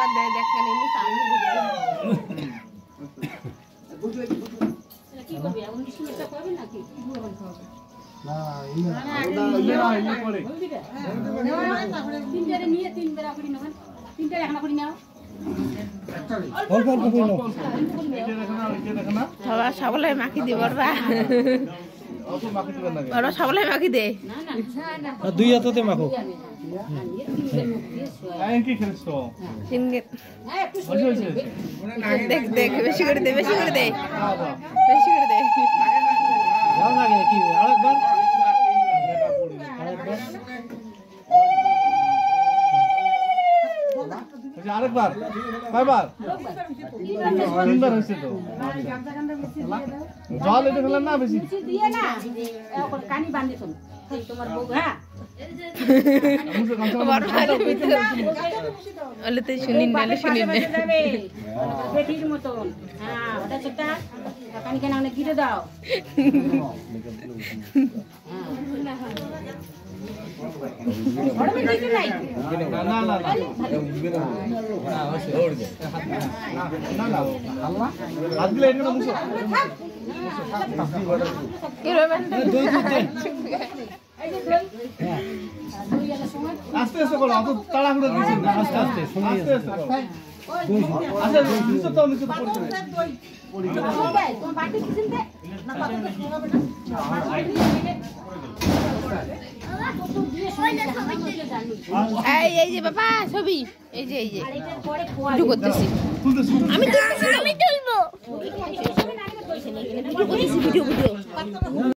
একবার দেখেন এমনি সামনে বুঝছে কি করবে এখন কি এটা করবে নাকি না ইয়ে করে তিনটারে নিয়ে তিনবার করি না তিনটারে এখন করি না অল্প অল্প করি না এটা দেখো না সবাই সবলে মাখি দি বড়বা অল্প মাখি দিবেন না বড় সবলে মাখি দে না না না দুই হাতে মাখো আই কি খেলছো তিন দেখ দেখ বেশি করে দে বেশি করে দে বেশি করে দে যাও না কি আরেকবার আরেকবার কয়বার তিনবার হইছে তো জল এটা খেলেন না বেশি দিয়ে না কানি বাঁধে তো তোমার বউ হ্যাঁ ওলেতে শুনিন নালে শুনিন বেটির মতন হ্যাঁ ওটা সেটা কানি কেন অনেক গিরে দাও আস্তে আস্তে করো অত তাড়াহুড়ো দিছেন না আস্তে আস্তে আস্তে আস্তে আচ্ছা নিচে তো নিচে তো পড়ছে পড়ি গেল তোমার বাটি কিছেন দে না বাটি তো শোনাবে না এই যে বাবা ছবি এই যে ভিডিও করতেছি আমি তুলবো ভিডিও ভিডিও